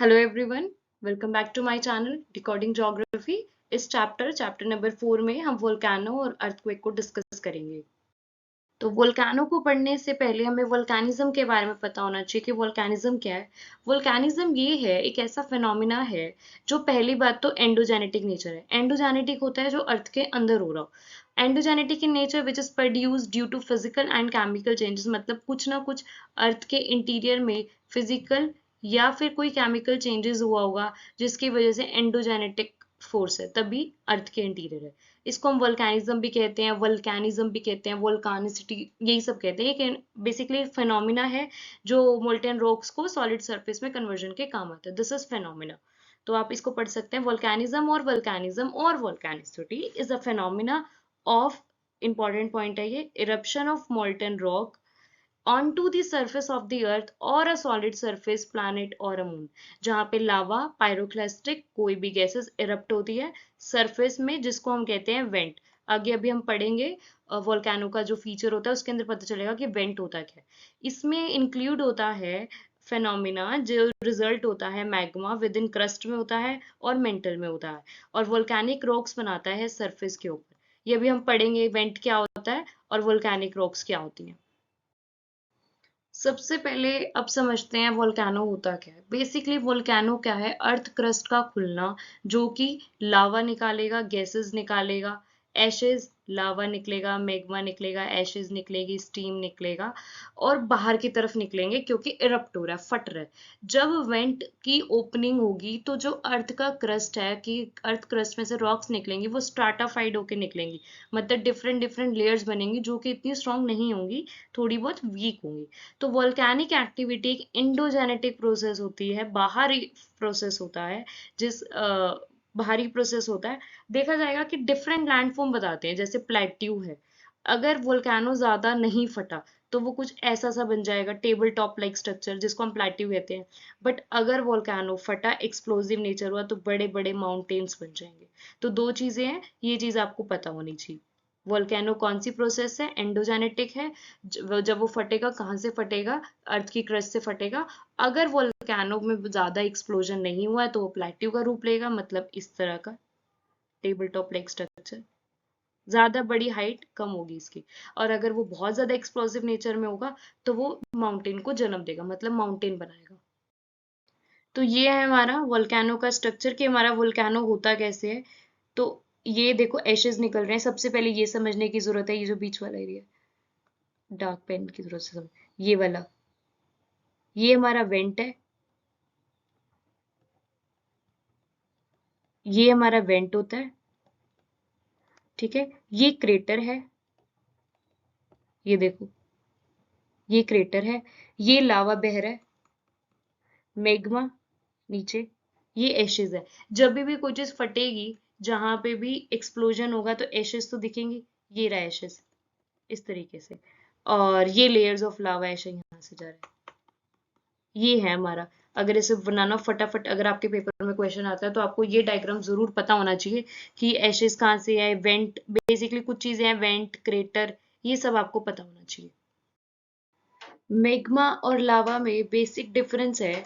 Hello everyone, welcome back to my channel decoding geography. इस chapter number 4 में हम volcano और अर्थक्वेक को डिस्कस करेंगे। तो वोल्केनो को पढ़ने से पहले हमें वोल्केनिज्म के बारे में पता होना चाहिए कि वोल्केनिज्म क्या है। वोल्केनिज्म ये है, एक ऐसा फिनोमिना है जो पहली बात तो एंडोजेनेटिक नेचर है। एंडोजेनेटिक होता है जो अर्थ के अंदर हो रहा हो। Endogenetic in nature which is produced due to physical and chemical changes, मतलब कुछ ना कुछ अर्थ के इंटीरियर में फिजिकल या फिर कोई केमिकल चेंजेस हुआ होगा जिसकी वजह से एंडोजेनेटिक फोर्स है, तभी अर्थ के इंटीरियर है। इसको हम वोल्केनिज्म भी कहते हैं, वोल्केनिज्म भी कहते हैं, वोल्कानिसिटी, यही सब कहते हैं कि बेसिकली फिनोमिना है जो मोल्टेन रॉक्स को सॉलिड सरफेस में कन्वर्जन के काम आता है। This is phenomena. तो आप इसको पढ़ सकते हैं, वोल्केनिज्म और volcanicity is a phenomena of, important point है ये, eruption of molten rock onto the surface of the earth or a solid surface planet or a moon, जहाँ पे लावा पायरोक्लास्टिक कोई भी गैसेस इरप्ट होती है सरफेस में, जिसको हम कहते हैं वेंट। आगे अभी हम पढ़ेंगे वोल्केनो का जो फीचर होता है उसके अंदर पता चलेगा कि वेंट होता क्या है। इसमें इंक्लूड होता है फेनोमिना जो रिजल्ट होता है मैग्मा विद इन क्रस्ट में होता है और मेंटल में होता है, और वोल्केनिक रॉक्स बनाता है सरफेस के ऊपर। ये भी हम पढ़ेंगे वेंट क्या होता है और वोल्केनिक रॉक्स क्या होती हैं। सबसे पहले अब समझते हैं वोल्केनो होता क्या है। बेसिकली वोल्केनो क्या है, अर्थ क्रस्ट का खुलना जो कि लावा निकालेगा, गैसेस निकालेगा, एशेज, लावा निकलेगा, मैग्मा निकलेगा, एशेज निकलेगी, स्टीम निकलेगा और बाहर की तरफ निकलेंगे क्योंकि इरप्ट हो रहा है, फट रहा है। जब वेंट की ओपनिंग होगी तो जो अर्थ का क्रस्ट है, कि अर्थ क्रस्ट में से रॉक्स निकलेंगी, वो स्ट्राटाफाइड होके निकलेंगी, मतलब डिफरेंट डिफरेंट लेयर्स बनेंगी जो कि इतनी स्ट्रांग नहीं होंगी, थोड़ी बहुत वीक होंगी। तो वोल्केनिक एक्टिविटी एक इंडोजेनेटिक प्रोसेस होती है, बाहरी प्रोसेस होता है, जिस बाहरी प्रोसेस होता है। देखा जाएगा कि डिफरेंट लैंडफॉर्म बताते हैं, जैसे प्लेट्यू है। अगर वोल्केनो ज्यादा नहीं फटा तो वो कुछ ऐसा सा बन जाएगा, टेबल टॉप लाइक स्ट्रक्चर, जिसको हम प्लेट्यू कहते हैं। बट अगर वोल्केनो फटा, एक्सप्लोसिव नेचर हुआ, तो बड़े बड़े माउंटेन्स बन जाएंगे। तो दो चीजें हैं, ये चीज आपको पता होनी चाहिए। वोल्केनो कौन सी प्रोसेस है, एंडोजेनेटिक है। जब वो फटेगा, कहाँ से फटेगा, अर्थ की क्रस्ट से फटेगा। अगर वोल्केनो में ज्यादा एक्सप्लोजन नहीं हुआ है तो वो प्लेट्यू का रूप लेगा, मतलब इस तरह का टेबल टॉप लाइक स्ट्रक्चर, ज्यादा बड़ी हाइट कम होगी इसकी। और अगर वो बहुत ज्यादा एक्सप्लोसिव नेचर में होगा तो वो माउंटेन को जन्म देगा, मतलब माउंटेन बनाएगा। तो ये है हमारा वोल्केनो का स्ट्रक्चर, कि हमारा वोल्केनो होता कैसे है। तो ये देखो एशेज निकल रहे हैं, सबसे पहले ये समझने की जरूरत है, ये जो बीच वाला एरिया, डार्क पेन की जरूरत से समझ, ये वाला, ये हमारा वेंट है, ये हमारा वेंट होता है, ठीक है। ये क्रेटर है, ये देखो, ये क्रेटर है, ये लावा बह रहा है, मैग्मा नीचे, ये एशेज है। जब भी कोई चीज फटेगी, जहां पे भी एक्सप्लोजन होगा तो एशेज तो दिखेंगी, ये रहा एशेज इस तरीके से, और ये लेयर्स ऑफ लावा ऐसे यहाँ से जा रहे हैं। ये है हमारा, अगर इसे बनाना फटाफट, अगर आपके पेपर में क्वेश्चन आता है तो आपको ये डायग्राम जरूर पता होना चाहिए कि एशेज कहाँ से है, वेंट, बेसिकली कुछ चीजें हैं, वेंट, क्रेटर, ये सब आपको पता होना चाहिए। मैग्मा और लावा में बेसिक डिफरेंस है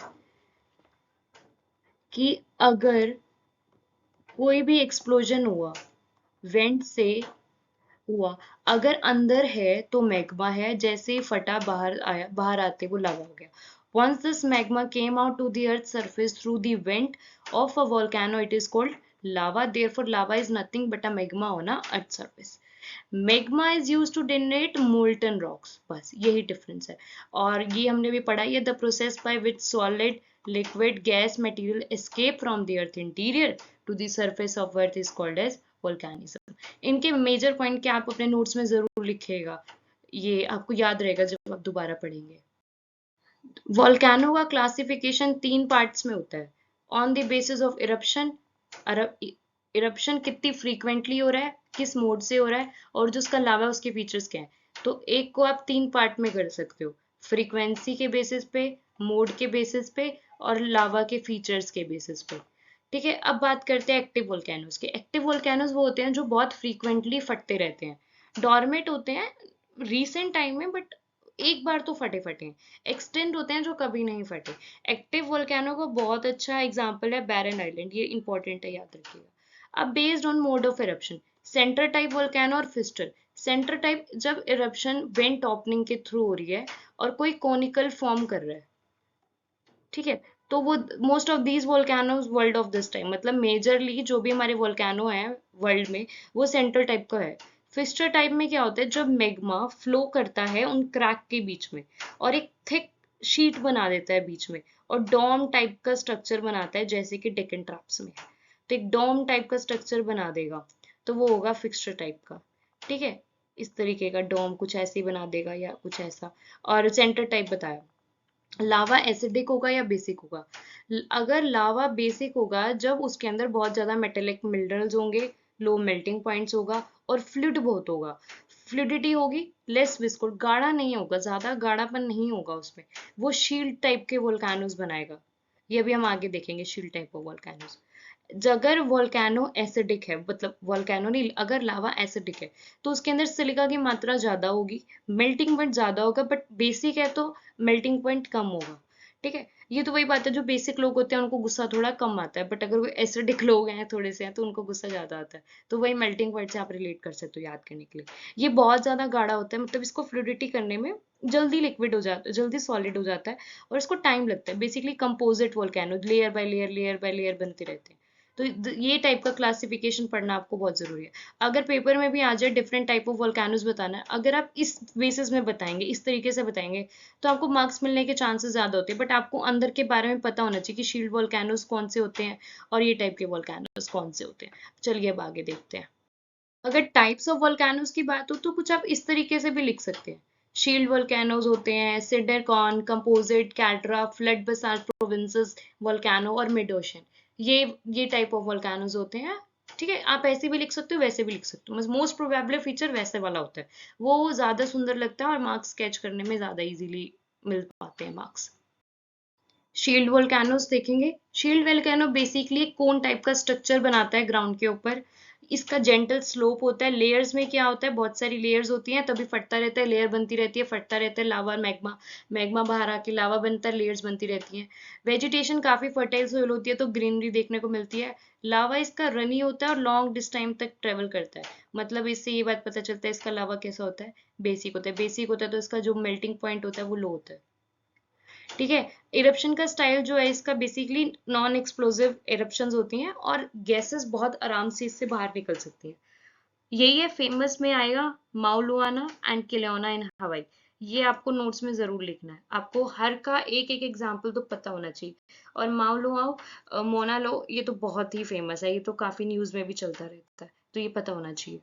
कि अगर कोई भी एक्सप्लोजन हुआ, वेंट से हुआ, अगर अंदर है तो मैग्मा है, जैसे ही फटा बाहर आया, बाहर आते वो लावा हो गया। Once this magma came out to the earth's surface through the vent of a volcano, it is called lava. Therefore, lava is nothing but a magma on a earth's surface. Magma is used to generate molten rocks. बस यही difference है। और ये हमने भी पढ़ा है, the process by which solid, liquid, gas material escape from the earth interior to the surface of earth is called as volcanism. इनके मेजर पॉइंट क्या आप अपने नोट्स में जरूर लिखिएगा, ये आपको याद रहेगा जब आप दोबारा पढ़ेंगे। वोल्केनो का क्लासिफिकेशन 3 पार्ट्स में होता है, on the basis of eruption, eruption कितनी फ्रीक्वेंटली हो रहा है, किस मोड से हो रहा है, और जो उसका लावा उसके फीचर्स क्या है। तो एक को आप 3 पार्ट में कर सकते हो, फ्रीक्वेंसी के बेसिस पे, मोड के बेसिस पे, और लावा के फीचर्स के बेसिस पे। ठीक है, अब बात करते हैं एक्टिव वोल्केनोज के। एक्टिव वोल्केनोज वो होते हैं जो बहुत फ्रीक्वेंटली फटते रहते हैं, डॉर्मेट होते हैं रीसेंट टाइम में, बट एक बार तो फटे फटे हैं, एक्सटेंड होते हैं जो कभी नहीं फटे। एक्टिव वोल्केनो का बहुत अच्छा एग्जाम्पल है बैरन आइलैंड, ये इंपॉर्टेंट है, याद रखिएगा। अब based on mode of eruption, centre type volcano और फिस्टल। सेंटर टाइप जब इरप्शन वेंट ओपनिंग के थ्रू हो रही है और कोई कोनिकल फॉर्म कर रहा है, ठीक है, तो वो most of these volcanoes world of this time, मतलब मेजरली जो भी हमारे वोल्केनो हैं वर्ल्ड में वो सेंट्रल टाइप का है। फिस्टर टाइप में क्या होता है, जब मैग्मा फ्लो करता है उन क्रैक के बीच में और एक थिक शीट बना देता है बीच में और डोम टाइप का स्ट्रक्चर बनाता है, जैसे कि डेक्कन ट्रैप्स में, तो एक डोम टाइप का स्ट्रक्चर बना देगा, तो वो होगा फिक्स्चर टाइप का। ठीक है, इस तरीके का डोम कुछ ऐसे ही बना देगा या कुछ ऐसा। और सेंटर टाइप बताया, लावा एसिडिक होगा या बेसिक होगा। अगर लावा बेसिक होगा जब उसके अंदर बहुत ज्यादा मेटेलिक मिनरल्स होंगे, लो मेल्टिंग पॉइंट्स होगा और फ्लूइड बहुत होगा, फ्लूइडिटी होगी, लेस विस्कोस, गाढ़ा नहीं होगा, ज्यादा गाढ़ापन नहीं होगा उसमें, वो शील्ड टाइप के वोल्केनोस बनाएगा। ये भी हम आगे देखेंगे शील्ड टाइप ऑफ वोल्केनोस। अगर वोल्केनो एसिडिक है, मतलब वोल्केनो नहीं, अगर लावा एसिडिक है तो उसके अंदर सिलिका की मात्रा ज्यादा होगी, मेल्टिंग पॉइंट ज्यादा होगा, बट बेसिक है तो मेल्टिंग पॉइंट कम होगा। ठीक है, ये तो वही बात है, जो बेसिक लोग होते हैं उनको गुस्सा थोड़ा कम आता है, बट अगर कोई एसिडिक लोग हैं थोड़े से हैं तो उनको गुस्सा ज्यादा आता है। तो वही मेल्टिंग पॉइंट से आप रिलेट कर सकते हो याद करने के लिए। ये बहुत ज्यादा गाढ़ा होता है, मतलब इसको फ्लूइडिटी करने में जल्दी लिक्विड हो जाता है, जल्दी सॉलिड हो जाता है और इसको टाइम लगता है। Basically composite volcano, layer by layer बनते रहते हैं। तो ये टाइप का क्लासिफिकेशन पढ़ना आपको बहुत जरूरी है। अगर पेपर में भी आ जाए डिफरेंट टाइप ऑफ वोल्केनोस बताना है, अगर आप इस बेसिस में बताएंगे, इस तरीके से बताएंगे, तो आपको मार्क्स मिलने के चांसेस ज्यादा होते हैं। बट आपको अंदर के बारे में पता होना चाहिए कि शील्ड वोल्केनोस कौन से होते हैं और ये टाइप के वोल्केनोस कौन से होते हैं। चलिए अब आगे देखते हैं। अगर टाइप्स ऑफ वोल्केनोस की बात हो तो कुछ आप इस तरीके से भी लिख सकते हैं। शील्ड वोल्केनोस होते हैं cinder cone, composite, caldera, flood basalt provinces volcano और मिड ओशन। ये टाइप ऑफ वोल्केनोस होते हैं। ठीक है, आप ऐसे भी लिख सकते हो, वैसे भी लिख सकते हो, बस मोस्ट प्रोबेबल फीचर वैसे वाला होता है, वो ज्यादा सुंदर लगता है और मार्क्स स्केच करने में ज्यादा इजीली मिल पाते हैं मार्क्स। शील्ड वोल्केनोस देखेंगे। शील्ड वोल्केनो बेसिकली एक कोन टाइप का स्ट्रक्चर बनाता है ग्राउंड के ऊपर। इसका जेंटल स्लोप होता है। लेयर्स में क्या होता है, बहुत सारी लेयर्स होती हैं, तभी फटता रहता है, लेयर बनती रहती है, फटता रहता है, लावा मैग्मा, मैग्मा बाहर आके लावा बनता है, लेयर्स बनती रहती हैं। वेजिटेशन काफी फर्टाइल सोइल होती है तो ग्रीनरी देखने को मिलती है। लावा इसका रनी होता है और लॉन्ग डिस्ट टाइम तक ट्रेवल करता है। मतलब इससे ये बात पता चलता है इसका लावा कैसा होता है, बेसिक होता है। बेसिक होता है तो इसका जो मेल्टिंग पॉइंट होता है वो लो होता है। ठीक है, इरप्शन का स्टाइल जो है इसका बेसिकली नॉन एक्सप्लोसिव इरप्शंस होती हैं और गैसेस बहुत आराम से इससे बाहर निकल सकती हैं। यही है, फेमस में आएगा माउलुआना एंड किलेओना इन हवाई। ये आपको नोट्स में जरूर लिखना है, आपको हर का एक एक एग्जाम्पल तो पता होना चाहिए। और माउलुआओ मोना लो, ये तो बहुत ही फेमस है, ये तो काफी न्यूज में भी चलता रहता है, तो ये पता होना चाहिए।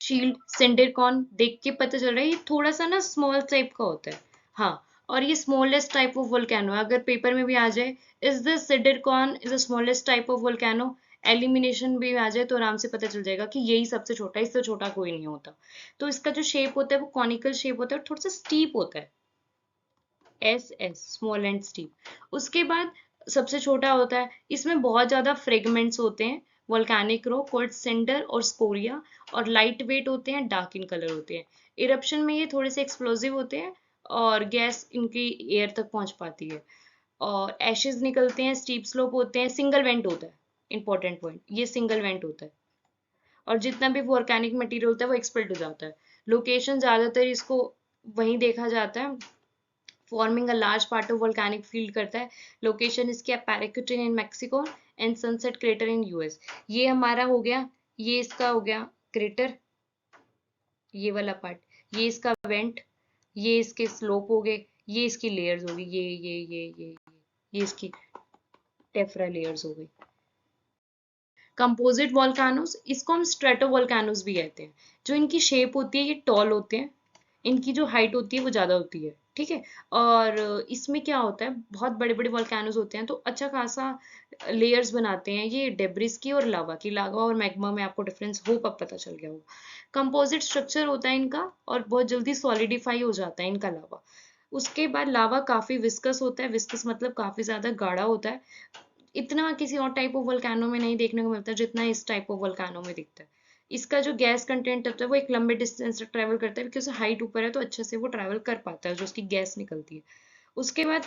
शील्ड सिंडरकॉन देख के पता चल रहा है ये थोड़ा सा ना स्मॉल टाइप का होता है। हाँ, और ये स्मॉलेस्ट टाइप ऑफ वोल्केनो है, अगर पेपर में भी आ जाए is the cinder cone is the smallest type of volcano, elimination भी आ जाए तो आराम से पता चल जाएगा कि यही सबसे छोटा है, इससे छोटा कोई नहीं होता। तो इसका जो शेप होता है वो कॉनिकल शेप होता है, थोड़ा सा स्टीप होता है, स्मॉल एंड स्टीप। उसके बाद सबसे छोटा होता है, इसमें बहुत ज्यादा फ्रेगमेंट्स होते हैं, वोल्केनिक रॉक कॉल्ड सिंडर और स्कोरिया, और लाइट वेट होते हैं, डार्क इन कलर होते हैं। इरप्शन में ये थोड़े से एक्सप्लोसिव होते हैं और गैस इनकी एयर तक पहुंच पाती है और एशेज निकलते हैं, स्टीप स्लोप होते हैं, सिंगल वेंट होता है। इंपॉर्टेंट पॉइंट, ये सिंगल वेंट होता है और जितना भी वोल्केनिक मटेरियल होता है वो एक्सपेल्ड हो जाता है। लोकेशन ज्यादातर इसको वहीं देखा जाता है, forming a large part of volcanic field करता है। लोकेशन इसकी Paricutin in Mexico and sunset crater in US. ये हमारा हो गया, ये इसका हो गया क्रेटर, ये वाला पार्ट, ये इसका वेंट, ये इसके स्लोप हो गए, ये इसकी लेयर्स होगी, ये इसकी टेफ्रा लेयर्स हो गई। कंपोजिट वोल्केनोस, इसको हम स्ट्रेटो वोल्केनोस भी कहते हैं। जो इनकी शेप होती है ये टॉल होते हैं, इनकी जो हाइट होती है वो ज्यादा होती है। ठीक है, और इसमें क्या होता है, बहुत बड़े बड़े वोल्केनोस होते हैं तो अच्छा खासा लेयर्स बनाते हैं ये डेब्रिस की और लावा की। लावा और मैग्मा में आपको डिफरेंस होप अब पता चल गया हो। कंपोजिट स्ट्रक्चर होता है इनका और बहुत जल्दी सॉलिडिफाई हो जाता है इनका लावा। उसके बाद लावा काफी विस्कस होता है, विस्कस मतलब काफी ज्यादा गाढ़ा होता है। इतना किसी और टाइप ऑफ वोल्केनो में नहीं देखने को मिलता जितना इस टाइप ऑफ वोल्केनो में दिखता है। इसका जो गैस कंटेंट होता है वो एक लंबे डिस्टेंस तक ट्रेवल करता है, क्योंकि उससे हाइट ऊपर है तो अच्छे से वो ट्रेवल कर पाता है, जो उसकी गैस निकलती है। उसके बाद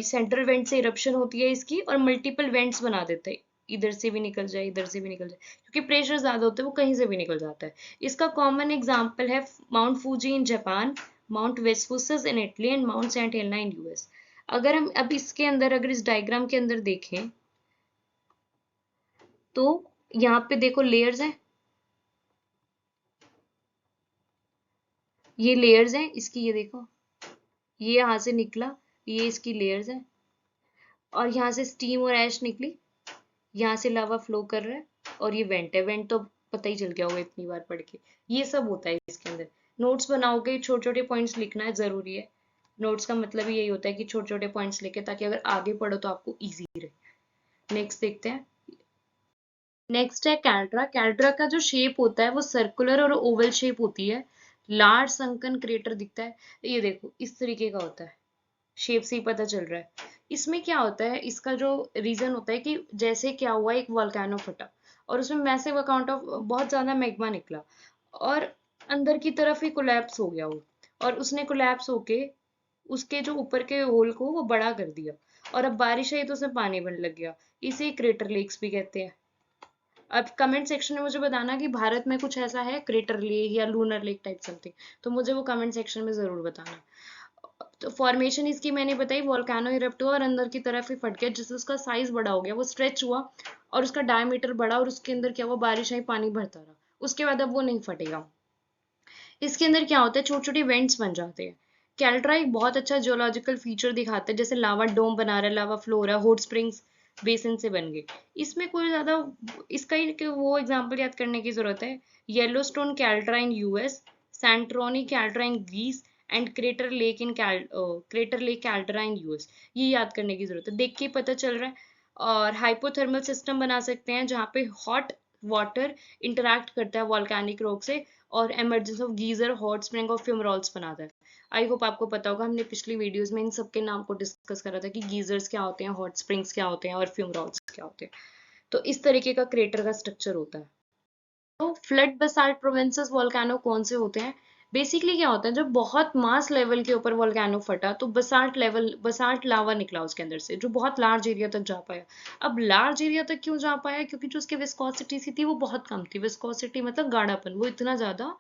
सेंट्रल वेंट से इरप्शन होती है इसकी, और मल्टीपल वेंट्स बना देते हैं, इधर से भी निकल जाए इधर से भी निकल जाए, क्योंकि प्रेशर ज्यादा होता है वो कहीं से भी निकल जाता है। इसका कॉमन एग्जाम्पल है Mount Fuji in Japan, Mount वेस्पुसस in Italy and Mount Saint Helena in US. अगर हम अब इसके अंदर, अगर इस डायग्राम के अंदर देखें तो यहाँ पे देखो लेयर्स हैं, ये लेयर्स हैं इसकी, ये देखो, ये यहाँ से निकला, ये इसकी लेयर्स हैं, और यहाँ से स्टीम और ऐश निकली, यहाँ से लावा फ्लो कर रहा है, और ये वेंट है। वेंट तो पता ही चल गया होगा इतनी बार पढ़ के। ये सब होता है इसके अंदर। नोट्स बनाओगे, छोटे छोटे पॉइंट्स लिखना है जरूरी है। नोट्स का मतलब ही यही होता है कि छोटे छोटे पॉइंट्स लिखे, ताकि अगर आगे पढ़ो तो आपको इजी रहे। नेक्स्ट देखते हैं। नेक्स्ट है कैल्ड्रा। कैल्ड्रा का जो शेप होता है वो सर्कुलर और ओवल शेप होती है। लार्ज संकन क्रेटर दिखता है, ये देखो इस तरीके का होता है, शेप से ही पता चल रहा है। इसमें क्या होता है, इसका जो रीजन होता है कि जैसे क्या हुआ, एक वोल्केनो फटा और उसमें मैसिव अकाउंट ऑफ बहुत ज्यादा मैग्मा निकला, और अंदर की तरफ ही कोलैप्स हो गया वो, और उसने कोलैप्स होके उसके जो ऊपर के होल को वो बड़ा कर दिया, और अब बारिश आई तो उसमें पानी बनने लग गया। इसे क्रेटर लेक्स भी कहते हैं। अब कमेंट सेक्शन में मुझे बताना कि भारत में कुछ ऐसा है क्रेटर लेक या लूनर लेक टाइप समथिंग, तो मुझे वो कमेंट सेक्शन में जरूर बताना। तो फॉर्मेशन इसकी मैंने बताई, वोल्केनो इरप्ट हुआ और अंदर की तरफ ही फट गया, जिससे उसका साइज बड़ा हो गया, वो स्ट्रेच हुआ और उसका डायमीटर बढ़ा, और उसके अंदर क्या हुआ, बारिश आई, पानी भरता रहा, उसके बाद अब वो नहीं फटेगा। इसके अंदर क्या होता है, छोटे छोटे वेंट्स बन जाते हैं। कैल्ड्रा एक बहुत अच्छा जियोलॉजिकल फीचर दिखाता है, जैसे लावा डोम बना रहा है, लावा फ्लो हो रहा है, हॉट स्प्रिंग्स बेसिन से बन गए। इसमें कोई ज्यादा इसका ही वो एग्जांपल याद करने की जरूरत है। Yellowstone caldera in US, Santorini caldera in Greece and Crater Lake caldera in US. ये याद करने की जरूरत है, देख के पता चल रहा है। और हाइपोथर्मल सिस्टम बना सकते हैं जहाँ पे हॉट वाटर इंटरैक्ट करता है वॉल्केनिक रॉक से, और emergence of geyser, hot spring और फ्यूमरॉल्स बनाता है। आई होप आपको पता होगा, हमने पिछली वीडियोस में इन सब के नाम को डिस्कस करा था कि गीजर्स क्या होते हैं, हॉट स्प्रिंग्स क्या होते हैं और फ्यूमरॉल्स क्या होते हैं। तो इस तरीके का क्रेटर का स्ट्रक्चर होता है। तो फ्लड बसाल्ट प्रोविंसेस वोल्केनो कौन से होते हैं? बेसिकली क्या होता है, जब बहुत मास लेवल के ऊपर वोल्केनो फटा तो बसाल्ट लावा निकला उसके अंदर से, जो बहुत लार्ज एरिया तक जा पाया। अब लार्ज एरिया तक क्यों जा पाया? क्योंकि जो उसकी विस्कोसिटी सी थी वो बहुत कम थी। विस्कोसिटी मतलब गाढ़ापन, वो इतना ज्यादा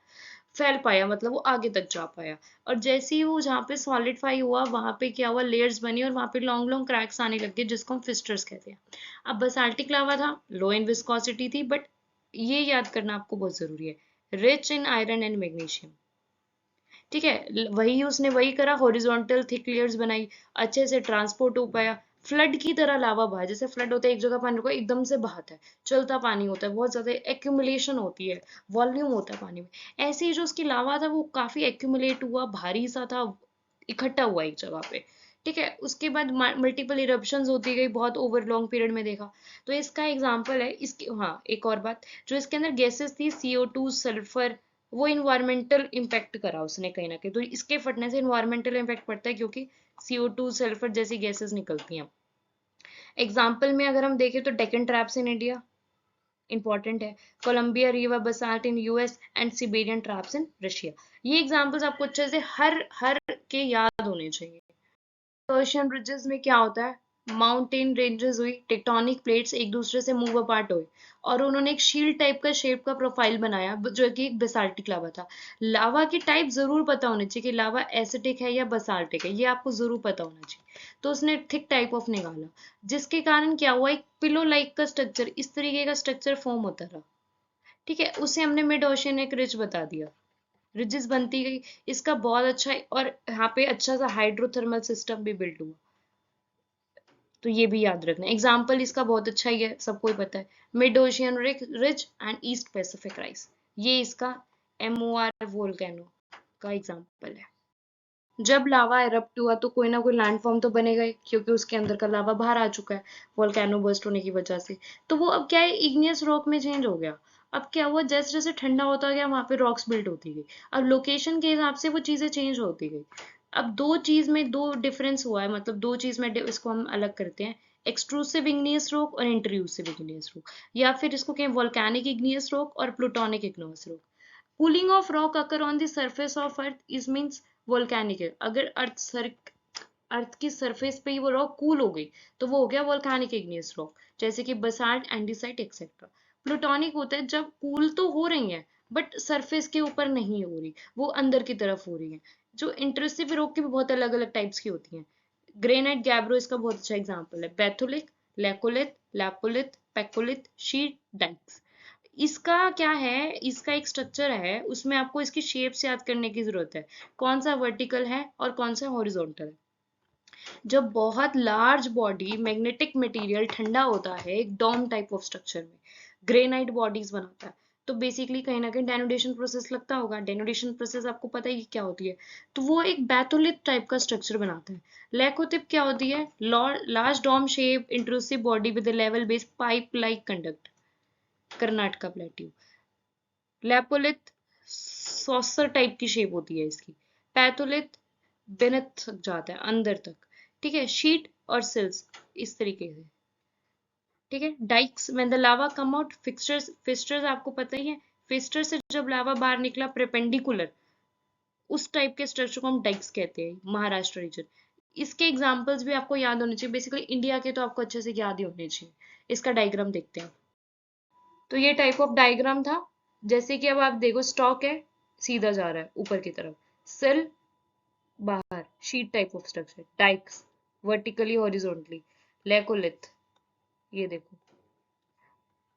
फैल पाया, मतलब वो आगे तक जा पाया। और जैसे ही वो जहाँ पे सॉलिडिफाई हुआ, वहां पे क्या हुआ, लेयर्स बनी और वहां पे लॉन्ग लॉन्ग क्रैक्स आने लग गए, जिसको हम फिस्टर्स कहते हैं। अब बसाल्टिक लावा था, लो इन विस्कोसिटी थी, बट ये याद करना आपको बहुत जरूरी है, rich in iron and magnesium. ठीक है, वही उसने वही करा, हॉरिजॉन्टल थिक लेयर्स बनाई, अच्छे से ट्रांसपोर्ट हो पाया। फ्लड की तरह लावा बहा, जैसे फ्लड होता है, एक जगह पानी रुका एकदम से बहाता है, चलता पानी होता है, बहुत ज्यादा एक्यूमुलेशन होती है, वॉल्यूम होता है पानी में। ऐसे ही जो उसकी लावा था वो काफी एक्यूमुलेट हुआ, भारी सा था, इकट्ठा हुआ एक जगह पे। ठीक है, उसके बाद मल्टीपल इरप्शंस होती गई, बहुत ओवर लॉन्ग पीरियड में देखा। तो इसका एग्जांपल है इसकी। हाँ, एक और बात, जो इसके अंदर गैसेस थी, CO2, सल्फर, वो इन्वायरमेंटल इम्पैक्ट करा उसने कहीं ना कहीं, तो इसके फटने से इन्वायरमेंटल इम्पैक्ट पड़ता है, क्योंकि CO2, सल्फर जैसी गैसेस निकलती हैं। एग्जाम्पल में अगर हम देखें तो Deccan traps in India important है, Columbia river basalt in US and Siberian traps in Russia. ये एग्जाम्पल्स आपको अच्छे से हर हर के याद होने चाहिए। पर्शियन रिजेस में क्या होता है, माउंटेन रेंजेस हुई, टेक्टोनिक प्लेट्स एक दूसरे से मूव अपार्ट हुए, और उन्होंने एक शील्ड टाइप का शेप का प्रोफाइल बनाया, जो कि एक बेसाल्टिक लावा था। लावा की टाइप जरूर पता होनी चाहिए कि लावा एसिडिक है या बसाल्टिक है, ये आपको जरूर पता होना चाहिए। तो उसने थिक टाइप ऑफ निकाला, जिसके कारण क्या हुआ, एक पिलो लाइक का स्ट्रक्चर, इस तरीके का स्ट्रक्चर फॉर्म होता रहा। ठीक है, उसे हमने मिड ओशियन एक रिज बता दिया, रिजेस बनती गई। इसका बहुत अच्छा है, और यहाँ पे अच्छा सा हाइड्रोथर्मल सिस्टम भी बिल्ड हुआ, तो ये भी याद रखना। एग्जाम्पल इसका बहुत अच्छा ही है, सबको ही पता है, mid ocean ridge and east Pacific rice. ये इसका MOR वोल्केनो का एग्जाम्पल है। जब लावा एरप्ट हुआ तो कोई ना कोई लैंडफॉर्म तो बनेगा ही, क्योंकि उसके अंदर का लावा बाहर आ चुका है वोल्केनो बर्स्ट होने की वजह से। तो वो अब क्या है, इग्नियस रॉक में चेंज हो गया। अब क्या हुआ, जैसे जैसे ठंडा होता गया वहां पे रॉक्स बिल्ड होती गई, अब लोकेशन के हिसाब से वो चीजें चेंज होती गई। अब दो चीज में दो डिफरेंस हुआ है, मतलब दो चीज में इसको हम अलग करते हैं। एक्सट्रूसिव इग्नियस रॉक और इंट्रूसिव इग्नियस रॉक, या फिर इसको कहें वोल्केनिक इग्नियस रॉक और plutonic igneous rock. Cooling of rock occur on the surface of earth is means volcanic है। अगर अर्थ की सरफेस पे ही वो रॉक कूल हो गई तो वो हो गया वोल्केनिक इग्नियस रॉक, जैसे कि बसाल्ट, एंडीसाइट एक्सेट्रा। प्लूटोनिक होता है जब कूल तो हो रही है बट सरफेस के ऊपर नहीं हो रही, वो अंदर की तरफ हो रही है। जो इंट्रूसिव रॉक की भी बहुत अलग अलग टाइप्स की होती हैं। ग्रेनाइट गैब्रो इसका बहुत अच्छा एग्जाम्पल है। बेथोलिक, लेकोलिथ, लैपोलिथ, पेकोलिथ, शीट, डाइक्स। इसका क्या है, इसका एक स्ट्रक्चर है, उसमें आपको इसकी शेप्स याद करने की जरूरत है, कौन सा वर्टिकल है और कौन सा हॉरिजॉन्टल है। जब बहुत लार्ज बॉडी मैग्नेटिक मटेरियल ठंडा होता है एक डोम टाइप ऑफ स्ट्रक्चर में, ग्रेनाइट बॉडीज बनाता है, तो बेसिकली कहीं ना कहीं डेनोडेशन प्रोसेस लगता होगा। डेनोडेशन प्रोसेस आपको पता ही क्या होती है, तो वो एक बैथोलिथ टाइप का स्ट्रक्चर बनाता है। लैकोटिप क्या होती है, large dome shape intrusive body with level base pipe like conduct, Karnataka plateau. Lopolith saucer type की शेप होती है इसकी। पैथोलिथ बेनेथ तक जाता है, अंदर तक। ठीक है, शीट और सिल्स इस तरीके से। ठीक है, dikes when the lava come out, fixtures, fissures आपको पता ही है, फिस्टर से जब लावा बाहर निकला परपेंडिकुलर, उस टाइप के स्ट्रक्चर को हम डाइक्स कहते हैं, महाराष्ट्र रीजन। इसके एग्जांपल्स भी आपको याद होने चाहिए, बेसिकली इंडिया के तो आपको अच्छे से याद ही होने चाहिए। इसका डायग्राम देखते हैं। तो ये टाइप ऑफ डायग्राम था। जैसे कि अब आप देखो, स्टॉक है, सीधा जा रहा है ऊपर की तरफ, सेल बाहर, sheet type of structure, dykes vertically horizontally, laccolith, ये देखो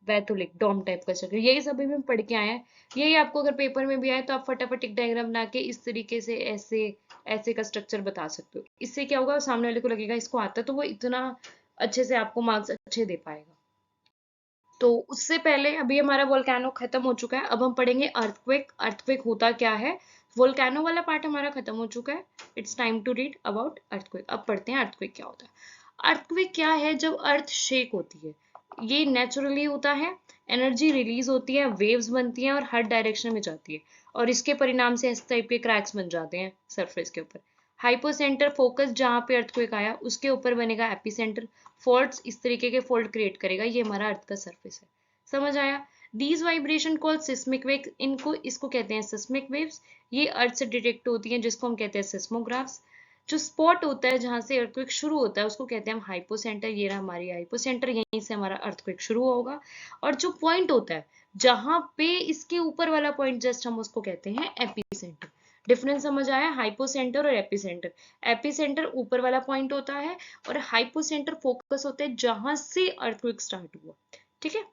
बैथोलिक डॉम टाइप का स्ट्रक्चर, यही सभी में पढ़ के आए हैं। यही आपको अगर पेपर में भी आए तो आप फटाफट एक डायग्राम बना के इस तरीके से ऐसे ऐसे का स्ट्रक्चर बता सकते हो। इससे क्या होगा, सामने वाले को लगेगा इसको आता है, तो वो इतना अच्छे से आपको मार्क्स अच्छे दे पाएगा। तो उससे पहले अभी हमारा वोल्केनो खत्म हो चुका है, अब हम पढ़ेंगे अर्थक्वेक। अर्थक्वेक होता क्या है, वोल्केनो वाला पार्ट हमारा खत्म हो चुका है। It's time to read about earthquake. अब पढ़ते हैं अर्थक्वेक क्या होता है। अर्थक्वेक क्या है, जब अर्थ शेक होती है, ये नेचुरली होता है, एनर्जी रिलीज होती है, वेव्स बनती हैं और हर डायरेक्शन में जाती है, और इसके परिणाम से इस टाइप के क्रैक्स बन जाते हैं सरफेस के ऊपर। हाइपोसेंटर फोकस जहां पे अर्थक्वेक आया उसके ऊपर बनेगा एपिसेंटर, फोल्ड्स इस तरीके के फोल्ड क्रिएट करेगा, ये हमारा अर्थ का सरफेस है। समझ आया। These vibration called seismic wave, इनको इसको कहते हैं सिस्मिक वेव्स। ये अर्थ से डिटेक्ट होती हैं, जिसको हम कहते हैं सिस्मोग्राफ्स। जो स्पॉट होता है जहां से अर्थक्वेक शुरू होता है उसको कहते हैं हम हाइपोसेंटर, ये रहा हमारी हाइपोसेंटर, यहीं से हमारा अर्थक्वेक शुरू होगा। और जो पॉइंट होता है जहां पे इसके ऊपर वाला पॉइंट जस्ट, हम उसको कहते हैं एपिसेंटर। डिफरेंस समझ आया, हाइपोसेंटर और एपिसेंटर। एपिसेंटर ऊपर वाला पॉइंट होता है और हाइपोसेंटर फोकस होता है जहां से अर्थक्वेक स्टार्ट हुआ। ठीक है,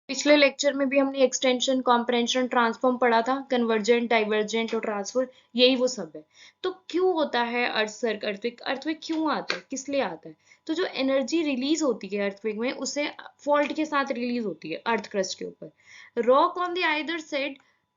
पिछले लेक्चर में भी हमने एक्सटेंशन, कॉम्प्रेंशन, ट्रांसफॉर्म पढ़ा था, कन्वर्जेंट, डाइवर्जेंट और ट्रांसफर, यही वो सब है। तो क्यों होता है अर्थक्वेक, अर्थक्वेक क्यों आता है, किस लिए आता है, तो जो एनर्जी रिलीज होती है अर्थक्वेक में, उसे फॉल्ट के साथ रिलीज होती है अर्थ क्रस्ट के ऊपर। Rock on the either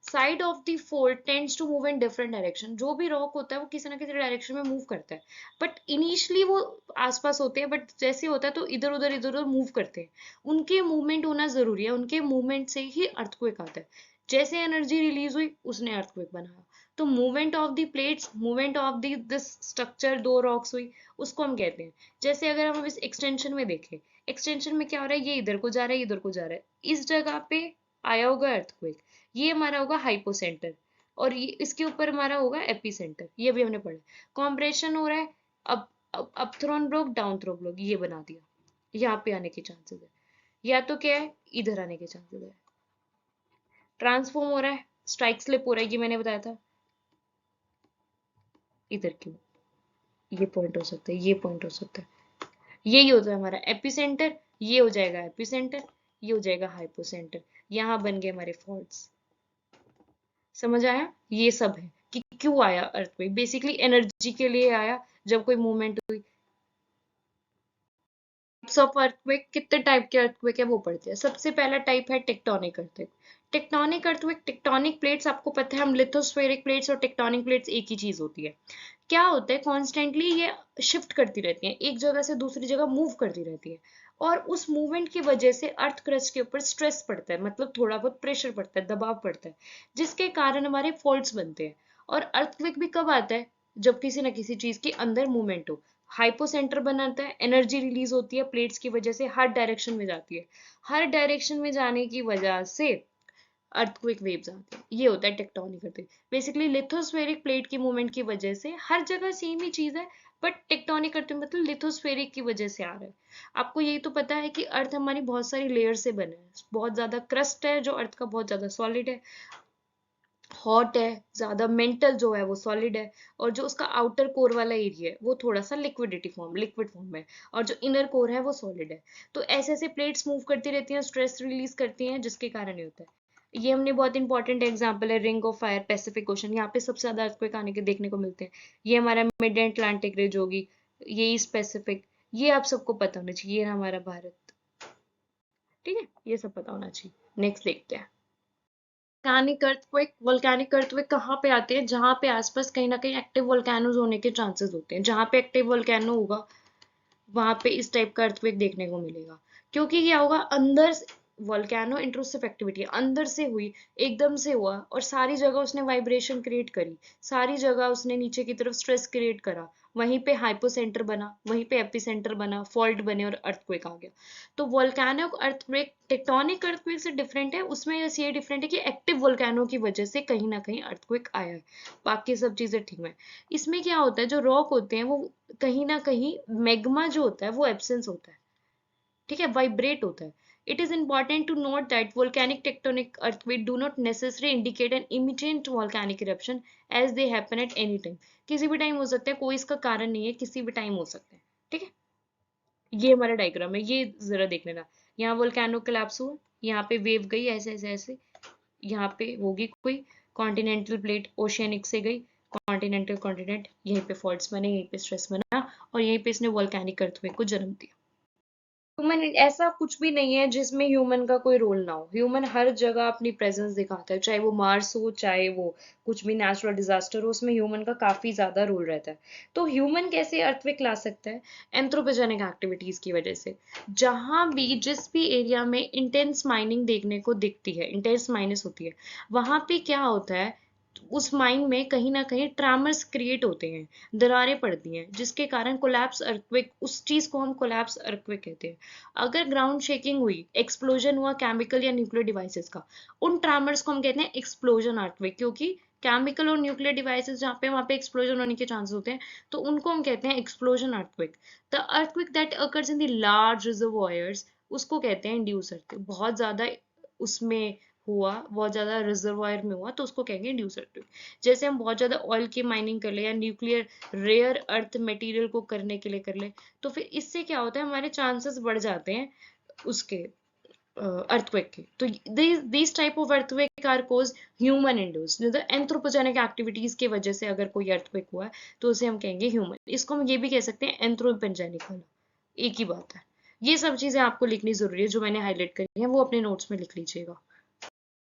side of the fold tends to move in different direction. जो भी रॉक होता है वो किसी ना किसी डायरेक्शन में मूव करता है, बट इनिशियली वो आसपास होते हैं, बट जैसे होता है तो इधर उधर मूव करते हैं। उनके मूवमेंट होना जरूरी है, उनके मूवमेंट से ही अर्थक्वेक आता है। जैसे एनर्जी रिलीज हुई उसने अर्थक्वेक बनाया। तो movement of the plates, movement of the this structure, दो रॉक्स हुई, उसको हम कहते हैं। जैसे अगर हम इस एक्सटेंशन में देखें, एक्सटेंशन में क्या हो रहा है, ये इधर को जा रहा है, इधर को जा रहा है, इस जगह पे आया होगा अर्थक्वेक, ये हमारा होगा हाइपोसेंटर, और ये इसके ऊपर हमारा होगा एपीसेंटर, ये भी हमने पढ़ा। कॉम्प्रेशन हो रहा है, अब thrown block, down throw block, ये बना दिया, यहाँ पे आने के चांसेस है, या तो क्या है इधर आने के चांसेस है। ट्रांसफॉर्म हो रहा है, स्ट्राइक स्लिप हो रहा है, ये मैंने बताया था, इधर क्यों, ये पॉइंट हो सकता है, ये पॉइंट हो सकता है, यही होता है हमारा एपिसेंटर, ये हो जाएगा एपिसेंटर, ये हो जाएगा हाइपोसेंटर, यहाँ बन गए हमारे फॉल्ट्स। समझ आया, ये सब है कि क्यों आया अर्थक्वेक, बेसिकली एनर्जी के लिए आया जब कोई मूवमेंट हुई। टाइप्स ऑफ अर्थक्वेक, कितने टाइप के अर्थक्वेक है वो पढ़ते हैं। सबसे पहला टाइप है tectonic earthquake. Tectonic earthquake, tectonic plates आपको पता है, हम लिथोस्फेरिक प्लेट्स और टेक्टोनिक प्लेट्स एक ही चीज होती है। क्या होता है, कॉन्स्टेंटली ये शिफ्ट करती रहती है, एक जगह से दूसरी जगह मूव करती रहती है, और उस मूवमेंट की वजह से अर्थ क्रस्ट के ऊपर स्ट्रेस पड़ता है, मतलब थोड़ा बहुत प्रेशर पड़ता है, दबाव पड़ता है, जिसके कारण हमारे फॉल्ट्स बनते हैं। और अर्थक्वेक भी कब आता है, जब किसी ना किसी चीज के अंदर मूवमेंट हो, हाइपोसेंटर बनाता है, एनर्जी रिलीज होती है प्लेट्स की वजह से, हर डायरेक्शन में जाती है, हर डायरेक्शन में जाने की वजह से अर्थक्वेक वेव्स आते हैं। ये होता है tectonic earthquake. Basically lithospheric plate की मूवमेंट की वजह से, हर जगह सेम ही चीज है, बट टेक्टोनिक अर्थक्वेक मतलब लिथोस्फेरिक की वजह से आ रहा है। आपको यही तो पता है कि अर्थ हमारी बहुत सारी लेयर से बना है, बहुत ज्यादा क्रस्ट है जो अर्थ का बहुत ज्यादा सॉलिड है, हॉट है ज्यादा, मेंटल जो है वो सॉलिड है, और जो उसका आउटर कोर वाला एरिया है वो थोड़ा सा लिक्विड फॉर्म में, और जो इनर कोर है वो सॉलिड है। तो ऐसे ऐसे प्लेट्स मूव करती रहती हैं, स्ट्रेस रिलीज करती हैं, जिसके कारण ये होता है। ये हमने बहुत इंपॉर्टेंट एग्जांपल है ring of fire, Pacific ocean, यहाँ पे सबसे ज्यादा अर्थक्वेक आने के देखने को मिलते हैं। ये हमारा मिड अटलांटिक रिज होगी, ये ईस्ट पैसिफिक, ये आप सबको पता होना चाहिए, ये रहा हमारा भारत। ठीक है, ये सब पता होना चाहिए। नेक्स्ट देखते हैं। वोल्केनिक अर्थक्वेक कहाँ पे आते हैं? जहां पे आसपास कहीं ना कहीं एक्टिव वोल्केनोज होने के चांसेस होते हैं। जहां पे एक्टिव वोल्केनो होगा वहां पे इस टाइप का अर्थक्वेक देखने को मिलेगा। क्योंकि क्या होगा, अंदर वोल्केनो इंट्रूसिव एक्टिविटी अंदर से हुई, एकदम से हुआ, और सारी जगह उसने वाइब्रेशन क्रिएट करी, सारी जगह उसने नीचे की तरफ स्ट्रेस क्रिएट करा, वहीं पे हाइपोसेंटर बना, वहीं पे एपिसेंटर बना, फॉल्ट बने और अर्थक्वेक आ गया। तो वोल्केनिक अर्थक्वेक टेक्टोनिक अर्थक्वेक से डिफरेंट है, उसमें बस ये डिफरेंट है कि एक्टिव वोल्केनो की वजह से कहीं ना कहीं अर्थक्वेक आया है, बाकी सब चीजें ठीक है। इसमें क्या होता है, जो रॉक होते हैं वो कहीं ना कहीं, मैग्मा जो होता है वो एब्सेंस होता है, ठीक है, वाइब्रेट होता है। It is important to note that volcanic tectonic earthquake do not necessarily indicate an immediate volcanic eruption as they happen at any time। किसी भी टाइम हो सकता है, कोई इसका कारण नहीं है, किसी भी टाइम हो सकता है। ठीक है, ये हमारा डायग्राम है, ये जरा देख लेना। यहाँ वोल्केनो कोलैप्स हुआ, यहाँ पे वेव गई ऐसे ऐसे ऐसे, यहाँ पे होगी कोई कॉन्टिनेंटल प्लेट, ओशियनिक से गई कॉन्टिनेंटल कॉन्टिनेंट, यहीं पे फॉल्ट्स बने, यहीं पे स्ट्रेस बना, और यहीं पे इसने वोल्केनिक अर्थक्वेक को जन्म दिया। ह्यूमन ऐसा कुछ भी नहीं है जिसमें ह्यूमन का कोई रोल ना हो। ह्यूमन हर जगह अपनी प्रेजेंस दिखाता है, चाहे वो मार्स हो, चाहे वो कुछ भी नेचुरल डिजास्टर हो, उसमें ह्यूमन का काफी ज्यादा रोल रहता है। तो ह्यूमन कैसे अर्थक्वेक ला सकता है? एंथ्रोपोजेनिक एक्टिविटीज की वजह से। जहां भी, जिस भी एरिया में इंटेंस माइनिंग देखने को दिखती है, इंटेंस माइनिंग होती है, वहां पे क्या होता है, उस माइन में कहीं ना कहीं ट्रैमर्स क्रिएट होते हैं, दरारें पड़ती हैं, जिसके कारण कोलैप्स अर्थक्वेक, उस चीज को हम कोलैप्स अर्थक्वेक कहते हैं। अगर ग्राउंड शेकिंग हुई, एक्सप्लोजन हुआ केमिकल या न्यूक्लियर डिवाइसेस का, उन ट्रैमर्स को हम कहते हैं एक्सप्लोजन अर्थक्वेक, क्योंकि केमिकल और न्यूक्लियर डिवाइसेस जहाँ पे, वहां पे एक्सप्लोजन होने के चांसेस होते हैं, तो उनको हम कहते हैं explosion earthquake. The earthquake that occurs in the large reservoirs, उसको कहते हैं इंड्यूस अर्थक्वेक। बहुत ज्यादा उसमें हुआ, बहुत ज्यादा रिजर्वायर में हुआ, तो उसको कहेंगे इंड्यूस अर्थक्वेक। जैसे हम बहुत ज्यादा ऑयल की माइनिंग कर ले, या न्यूक्लियर रेयर अर्थ मटेरियल को करने के लिए कर ले, तो फिर इससे क्या होता है, हमारे चांसेस बढ़ जाते हैं उसके अर्थक्वेक के। तो this type of earthquake are cause human induced, anthropogenic activities की वजह से अगर कोई अर्थक्वेक हुआ है तो उसे हम कहेंगे ह्यूमन। इसको हम ये भी कह सकते हैं एंथ्रोपोजेनिक वाला, एक ही बात है। ये सब चीजें आपको लिखनी जरूरी है, जो मैंने हाईलाइट करी है वो अपने नोट्स में लिख लीजिएगा।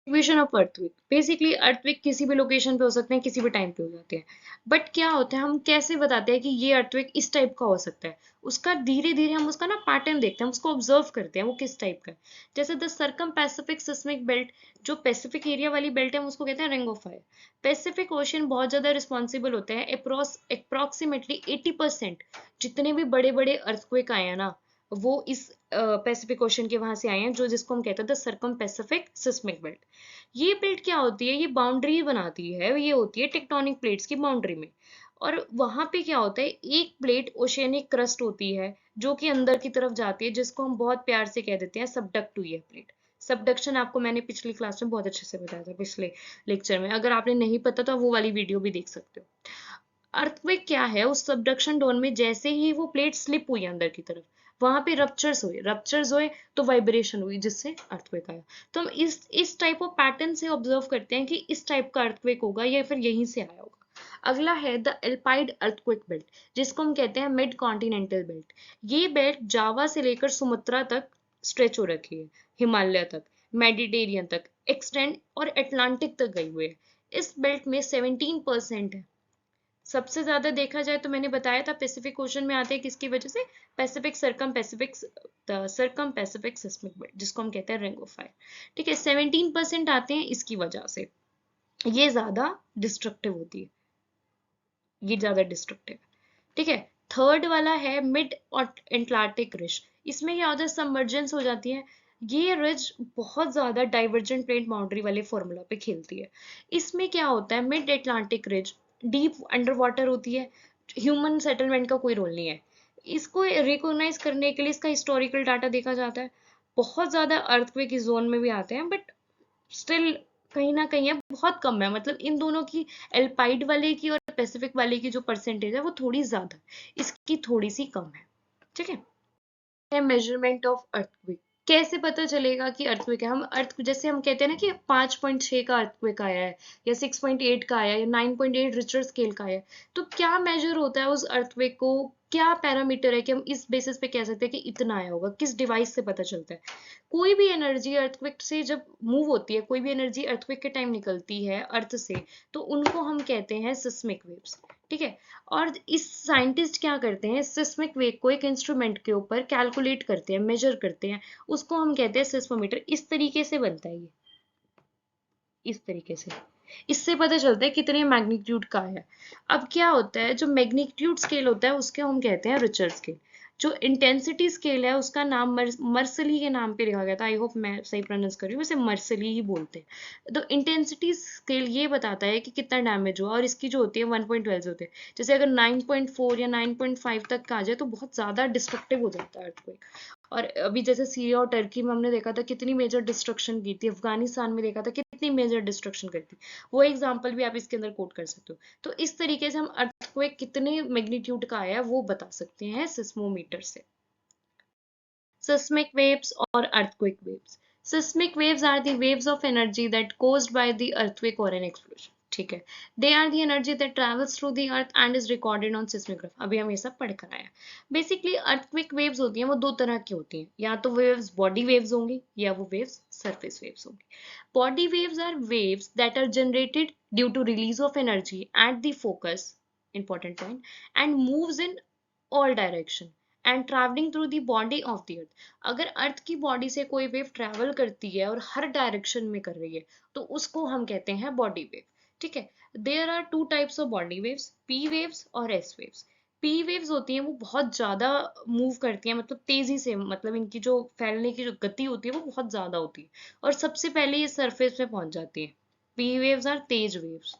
Equation of earthquake, basically earthquake किसी भी लोकेशन पे हो सकते हैं, किसी भी टाइम पे हो जाते हैं, बट क्या होता है, हम कैसे बताते हैं कि ये अर्थक्वेक इस टाइप का हो सकता है? उसका धीरे धीरे हम उसका ना पैटर्न देखते हैं, हम उसको ऑब्जर्व करते हैं वो किस टाइप का है। जैसे the circum Pacific seismic belt, जो पैसिफिक एरिया वाली बेल्ट है, हम उसको कहते हैं ring of fire. Pacific ocean बहुत ज्यादा रिस्पॉन्सिबल होते हैं, अप्रोक्सीमेटली 80% जितने भी बड़े बड़े अर्थक्वेक आए हैं ना, वो इस पैसिफिक ओशन के वहां से आए हैं, जो जिसको हम कहते हैं the circum Pacific seismic belt. ये प्लेट क्या होती है, ये बाउंड्री बनाती है, ये होती है टेक्टोनिक प्लेट्स की बाउंड्री में। और वहां पे क्या होता है, एक प्लेट ओशियनिक क्रस्ट होती है जो कि अंदर की तरफ जाती है, जिसको हम बहुत प्यार से कह देते हैं सबडक्ट हुई है प्लेट। सबडक्शन आपको मैंने पिछली क्लास में बहुत अच्छे से बताया था, पिछले लेक्चर में। अगर आपने नहीं पता तो वो वाली वीडियो भी देख सकते हो। अर्थक्वेक क्या है, उस सबडक्शन डोन में जैसे ही वो प्लेट स्लिप हुई अंदर की तरफ, वहां पे रप्चर्स हुए तो वाइब्रेशन हुई, जिससे अर्थक्वेक आया। तो हम इस टाइप ऑफ पैटर्न से ऑब्जर्व करते हैं कि इस टाइप का अर्थक्वेक होगा या फिर यहीं से आया होगा। अगला है द एल्पाइड अर्थक्वेक बेल्ट, जिसको हम कहते हैं मिड कॉन्टिनेंटल बेल्ट। ये बेल्ट जावा से लेकर सुमात्रा तक स्ट्रेच हो रखी है, हिमालय तक, मेडिटेरियन तक एक्सटेंड, और अटलांटिक तक गई हुई है। इस बेल्ट में 17% है। सबसे ज्यादा देखा जाए तो मैंने बताया था पैसिफिक ओशन में आते हैं, किसकी वजह से? सर्कम पैसिफिक सिस्मिक बेल्ट, जिसको हम कहते हैं रिंग ऑफ फायर। ठीक है, 17% आते हैं इसकी वजह से। ये ज्यादा डिस्ट्रक्टिव होती है, ये ज्यादा डिस्ट्रक्टिव है। ठीक है, थर्ड वाला है मिड एटलांटिक रिज। इसमें क्या होता है, सबमर्जेंस हो जाती है। ये रिज बहुत ज्यादा डाइवर्जेंट प्लेट बाउंड्री वाले फॉर्मूला पे खेलती है। इसमें क्या होता है, mid Atlantic ridge deep under water होती है, ह्यूमन सेटलमेंट का कोई रोल नहीं है। इसको रिकॉग्नाइज करने के लिए इसका हिस्टोरिकल डाटा देखा जाता है। बहुत ज्यादा अर्थक्वेक इस जोन में भी आते हैं, बट स्टिल कहीं ना कहीं है, बहुत कम है। मतलब इन दोनों की, एल्पाइड वाले की और पैसिफिक वाले की जो परसेंटेज है वो थोड़ी ज्यादा है, इसकी थोड़ी सी कम है। ठीक है, मेजरमेंट ऑफ अर्थक्वेक। कैसे पता चलेगा कि अर्थक्वेक है? हम अर्थ, जैसे हम कहते हैं ना कि 5.6 का अर्थक्वेक आया है, या 6.8 का आया है, या 9.8 रिक्टर स्केल का आया है, तो क्या मेजर होता है उस अर्थक्वेक को? क्या पैरामीटर है कि हम इस बेसिस पे कह सकते हैं कि इतना आया होगा? किस डिवाइस से पता चलता है? कोई भी एनर्जी अर्थक्वेक से जब मूव होती है, कोई भी एनर्जी अर्थक्वेक के टाइम निकलती है अर्थ से, तो उनको हम कहते हैं सिस्मिक वेव्स। ठीक है, और इस साइंटिस्ट क्या करते हैं, सिस्मिक वेव को एक इंस्ट्रूमेंट के ऊपर कैलकुलेट करते हैं, मेजर करते हैं, उसको हम कहते हैं सिस्मोमीटर। इस तरीके से बनता है ये, इस तरीके से। इससे पता चलता है कितने मैग्नीट्यूड का है। अब क्या होता है, जो मैग्नीट्यूड स्केल होता है उसके हम कहते हैं रिचर स्केल। जो इंटेंसिटी स्केल है उसका नाम मर्सली के नाम पे लिखा गया था। आई होप मैं सही प्रोनाउंस कर रही हूँ, वैसे मर्सली ही बोलते हैं। तो इंटेंसिटी स्केल ये बताता है कि कितना डैमेज हुआ, और इसकी जो होती है 1.12 होते हैं। जैसे अगर 9.4 या 9.5 तक का आ जाए तो बहुत ज्यादा डिस्ट्रक्टिव हो जाता है अर्थक्वेक। और अभी जैसे सीरिया और टर्की में हमने देखा था कितनी मेजर डिस्ट्रक्शन की थी, अफगानिस्तान में देखा था कितनी मेजर डिस्ट्रक्शन करी थी। वो एग्जाम्पल भी आप इसके अंदर कोट कर सकते हो। तो इस तरीके से हम अर्थक्वेक कितने मैग्नीट्यूड का आया वो बता सकते हैं सिस्मोमीटर से। Seismic waves or earthquake waves. Seismic waves are the waves of energy that caused by the earthquake or an explosion. ठीक है, they are the energy that travels through the earth and is recorded on seismograph. अभी हम ये सब पढ़ कर आए हैं। बेसिकली earthquake waves होती हैं, वो दो तरह की होती हैं, या तो waves body waves होंगी, या वो waves surface waves होंगी। Body waves are waves that are generated due to release of energy at the focus, important point, and moves in all direction and travelling through the body of the earth. अगर अर्थ की body से कोई wave travel करती है और हर direction में कर रही है, तो उसको हम कहते हैं बॉडी वेव। ठीक है, there are two types of body waves, P waves और एस वेव्स। पी वेव्स होती हैं वो बहुत ज्यादा मूव करती हैं, मतलब तेजी से, मतलब इनकी जो फैलने की जो गति होती है वो बहुत ज्यादा होती है, और सबसे पहले ये सरफेस पे पहुंच जाती है। पी वेव्स आर तेज वेव्स।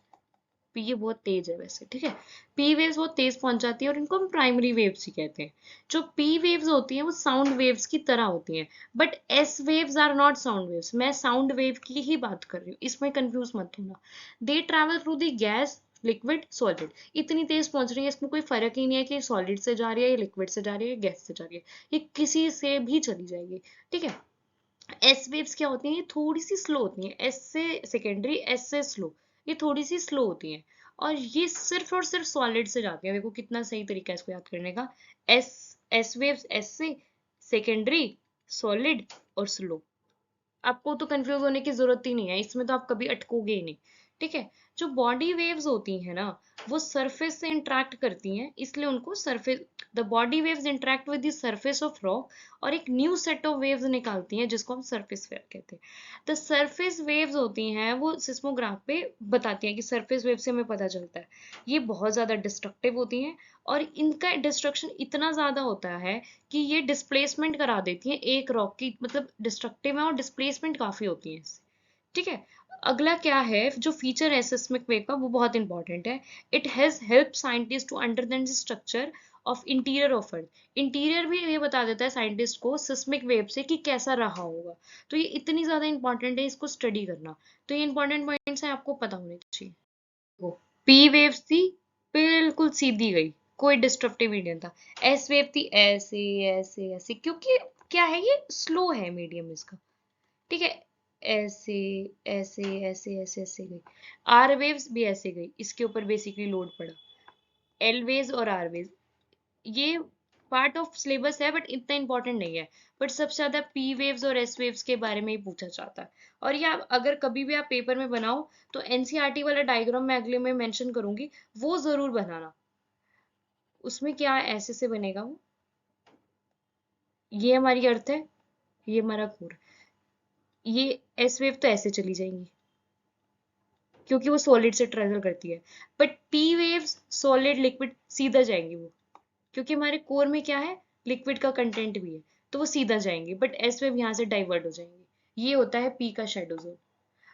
पी ये बहुत तेज है वैसे। ठीक है, पी वेव्स बहुत तेज पहुंच जाती है और इनको हम प्राइमरी वेव्स ही कहते हैं। जो पी वेव्स होती हैं वो साउंड वेव्स की तरह होती हैं, but S waves are not sound waves. मैं साउंड वेव की ही बात कर रही हूँ, इसमें कंफ्यूज मत होना। दे travel through the gas, liquid, solid. इतनी तेज पहुंच रही है, इसमें कोई फर्क ही नहीं है कि सॉलिड से जा रही है, या लिक्विड से जा रही है, या गैस से जा रही है, ये किसी से भी चली जाएगी। ठीक है, एस वेव्स क्या होती हैं, ये थोड़ी सी स्लो होती हैं, एस से सेकेंडरी, एस से स्लो, ये थोड़ी सी स्लो होती हैं, और ये सिर्फ और सिर्फ सॉलिड से जाती हैं। देखो कितना सही तरीका है इसको याद करने का। एस, एस वेव्स एस से, सेकेंडरी, सॉलिड और स्लो। आपको तो कंफ्यूज होने की जरूरत ही नहीं है, इसमें तो आप कभी अटकोगे ही नहीं। ठीक है, जो बॉडी वेव्स होती हैं ना, वो सरफेस से इंटरेक्ट करती हैं, इसलिए उनको surface, the body waves interact with the surface of rock, और एक न्यू सेट ऑफ वेव्स निकालती हैं जिसको हम सरफेस वेव कहते हैं। द सरफेस वेव्स होती हैं वो सिस्मोग्राफ पे बताती हैं, कि सरफेस वेव से हमें पता चलता है ये बहुत ज्यादा डिस्ट्रक्टिव होती हैं, और इनका डिस्ट्रक्शन इतना ज्यादा होता है कि ये डिस्प्लेसमेंट करा देती हैं एक रॉक की, मतलब डिस्ट्रक्टिव है और डिस्प्लेसमेंट काफी होती है इससे। ठीक है, अगला क्या है जो फीचर है सिस्मिक वेव का, वो बहुत इंपॉर्टेंट है। It has help scientist to understand the structure of interior of earth. Interior भी ये बता देता है साइंटिस्ट को सिस्मिक वेव से कि कैसा रहा होगा। तो ये इतनी ज्यादा इंपॉर्टेंट है, इसको स्टडी करना। तो ये इंपॉर्टेंट पॉइंट्स है, आपको पता होने चाहिए। पी वेव्स थी, बिल्कुल सीधी गई, कोई डिस्ट्रप्टिव ही नहीं था। एस वेव थी ऐसे ऐसे ऐसे, क्योंकि क्या है, ये स्लो है मीडियम इसका। ठीक है, ऐसे ऐसे ऐसे ऐसे ऐसे गई। आर वेव्स भी ऐसे गई, इसके ऊपर बेसिकली लोड पड़ा। एल वेव्स और आर वेव्स, ये पार्ट ऑफ सिलेबस है बट इतना इंपॉर्टेंट नहीं है। बट सबसे ज्यादा पी वेव्स और एस वेव्स के बारे में ही पूछा जाता है। और ये अगर कभी भी आप पेपर में बनाओ तो एनसीईआरटी वाला डायग्राम मैं अगले में मेंशन करूंगी, वो जरूर बनाना। उसमें क्या ऐसे से बनेगा वो, ये हमारी अर्थ है, ये हमारा कोर, ये एस वेव तो ऐसे चली जाएंगी क्योंकि वो सॉलिड से ट्रेवल करती है। But P waves solid liquid सीधा जाएंगी वो, क्योंकि हमारे कोर में क्या है, लिक्विड का कंटेंट भी है, तो वो सीधा जाएंगे, बट एस वेव यहाँ से डाइवर्ट हो जाएंगे। ये होता है पी का शेडो जोन।